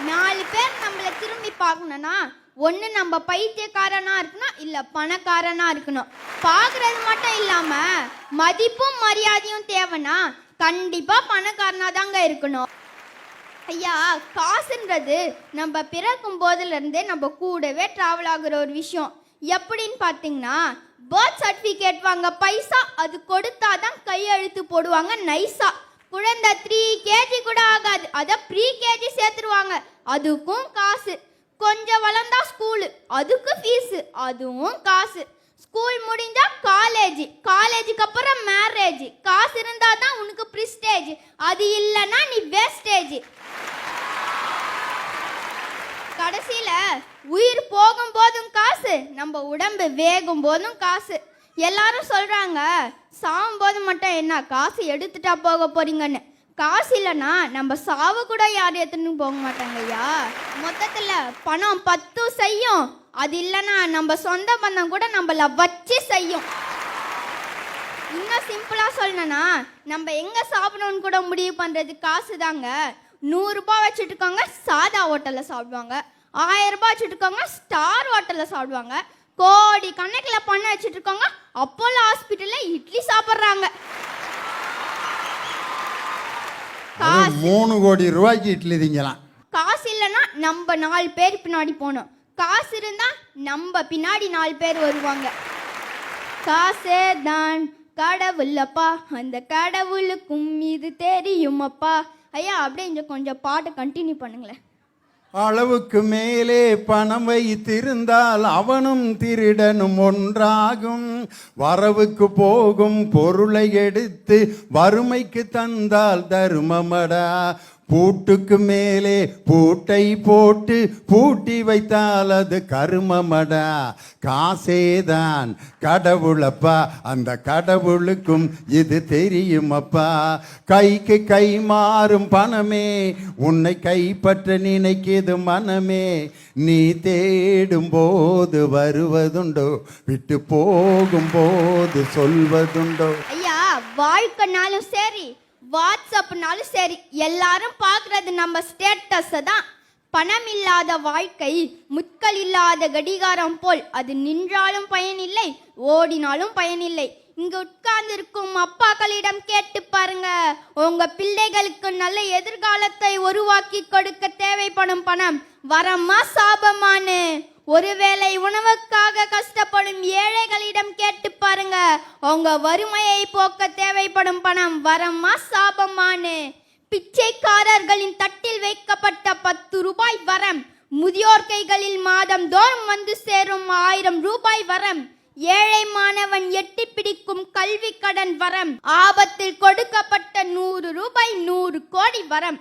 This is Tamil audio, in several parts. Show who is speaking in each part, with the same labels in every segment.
Speaker 1: 4 பேர் நம்மள திரும்பி பார்க்கணும்னா ஒன்று நம்ம பைத்தியக்காரனா இருக்கணும், இல்லை பணக்காரனா இருக்கணும். பார்க்கறது மட்டும் இல்லாம மதிப்பும் மரியாதையும் தேவைன்னா கண்டிப்பா பணக்காரனா தாங்க இருக்கணும். ஐயா, காசுன்றது நம்ம பிறக்கும் போதுல இருந்தே நம்ம கூடவே டிராவல் ஆகுற ஒரு விஷயம். எப்படின்னு பார்த்தீங்கன்னா, பர்த் சர்டிஃபிகேட் வாங்க பைசா அது கொடுத்தாதான் கையெழுத்து போடுவாங்க நைஸா. குழந்தை 3 kg கூட ஆகாது, அதை ப்ரீ கேஜி சேர்த்துருவாங்க, அதுக்கும் காசு. கொஞ்சம் வளர்ந்தா ஸ்கூலு, அதுக்கு ஃபீஸு, அதுவும் காசு. ஸ்கூல் முடிஞ்சா காலேஜ், காலேஜுக்கு அப்புறம் மேரேஜ். காசு இருந்தா தான் உனக்கு ப்ரிஸ்டேஜ், அது இல்லைன்னா நீ வேஸ்டேஜ். கடைசியில உயிர் போகும் போதும் காசு, நம்ம உடம்பு வேகும் போதும் காசு. எல்லாரும் சொல்றாங்க சாகும் போது மட்டும் என்ன காசு எடுத்துட்டா போக போறீங்கன்னு. காசு இல்லைன்னா நம்ம சாவு கூட யாரும் எடுத்துன்னு போக மாட்டாங்க ஐயா. மொத்தத்தில் பணம் 10 செய்யும், அது இல்லைன்னா நம்ம சொந்த பந்தம் கூட நம்மள வச்சு செய்யும். இன்னும் சிம்பிளாக சொல்லணும்னா, நம்ம எங்கே சாப்பிடணும்னு கூட முடிவு பண்ணுறது காசு தாங்க. 100 ரூபாய் வச்சுட்டு இருக்கவங்க சாதா ஹோட்டலில் சாப்பிடுவாங்க, 1000 ரூபாய் வச்சுட்டு இருக்கவங்க ஸ்டார் ஹோட்டலில் சாப்பிடுவாங்க, கோடி கணக்கில் பணம் வச்சுட்டு இருக்கவங்க அப்போலோ ஹாஸ்பிட்டலில் இட்லி சாப்பிட்றாங்க.
Speaker 2: 3 கோடி ரூபாய்க்கு இட்லி திங்கலாம்.
Speaker 1: காசு இல்லைன்னா நம்ம 4 பேர் பின்னாடி போனோம், காசு இருந்தா நம்ம பின்னாடி 4 பேர் வருவாங்க. காசே தான் கடவுளப்பா, அந்த கடவுளுக்கும் இது தெரியுமப்பா. ஐயா, அப்படியே கொஞ்சம் பாட்டை கண்டினியூ பண்ணுங்களேன்.
Speaker 2: அளவுக்கு மேலே பணம் வைத்திருந்தால் அவனும் திருடனும் ஒன்றாகும். வரவுக்கு போகும் பொருளை எடுத்து வறுமைக்கு தந்தால் தருமமடா. பூட்டுக்கு மேலே பூட்டை போட்டு பூட்டி வைத்தால் அது கருமமடா. காசேதான் கடவுளப்பா, அந்த கடவுளுக்கும் இது தெரியுமப்பா. கைக்கு கை மாறும் பணமே உன்னை கைப்பற்ற நினைக்கிது மனமே. நீ தேடும் போது வருவதுண்டோ, விட்டு போகும் போது சொல்வதுண்டோ.
Speaker 1: ஐயா, வாழ்க்கைனாலும் சரி வாட்ஸ்அப்னாலும் சரி எல்லாரும் பார்க்கறது நம்ம ஸ்டேட்டஸை தான். பணம் இல்லாத வாழ்க்கை முட்கள் இல்லாத கடிகாரம் போல், அது நின்றாலும் பயனில்லை ஓடினாலும் பயனில்லை. இங்க உட்கார்ந்து இருக்கும் அப்பாக்களிடம் கேட்டு பாருங்க, உங்க பிள்ளைகளுக்கு நல்ல எதிர்காலத்தை உருவாக்கி கொடுக்க தேவைப்படும் பணம் வரமா சாபமானு. ஒருவேளை உணவுக்காக கஷ்டப்படும் ஏழைகளிடம் கேட்டு பாருங்க, உங்க வறுமையை போக்க தேவைப்படும் பணம் வரமா சாபமானு. பிச்சைக்காரர்களின் தட்டில் வைக்கப்பட்ட 10 ரூபாய் வரம், முதியோர் கைகளில் மாதம் தோறும் வந்து சேரும் 1000 ரூபாய் வரம். ஏழை மாணவன் எட்டி பிடிக்கும் கல்வி கடன் வரம், ஆபத்தில் கொடுக்கப்பட்ட 100 ரூபாய் 100 கோடி வரம்.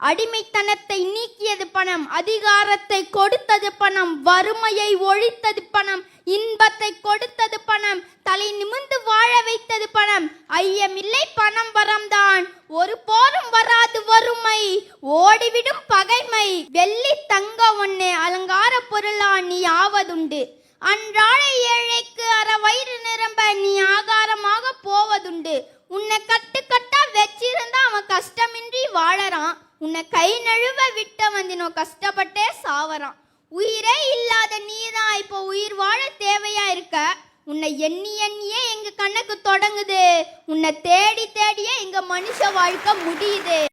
Speaker 1: அடிமைத்தனத்தை நீக்கியது பணம், அதிகாரத்தை கொடுத்தது பணம், வறுமையை ஒழித்தது பணம், இன்பத்தை கொடுத்தது பணம், தலை நிமிர்ந்து வாழ வைத்தது பணம். ஐயமில்லை பணம் வரம்தான், ஒரு போரும் வராது வறுமை, ஓடிவிடும் பகைமை. வெள்ளி தங்க ஒண்ணு அலங்கார பொருளா நீ ஆவதுண்டு, அன்றாட ஏழைக்கு அற வயிறு நிரம்ப நீ ஆகாரமாக போவதுண்டு. உன்னை கட்டுக்கட்டா வச்சிருந்தா அவன் கஷ்டமின்றி வாழறான், உன்னை கை நழுவ விட்ட வந்தினோ கஷ்டப்பட்டே சாவறான். உயிரே இல்லாத நீதான் இப்போ உயிர் வாழ தேவையா இருக்க. உன்னை எண்ணி எண்ணியே எங்க கணக்கு தொடங்குது, உன்னை தேடி தேடியே எங்க மனுஷ வாழ்க்கை முடியுது.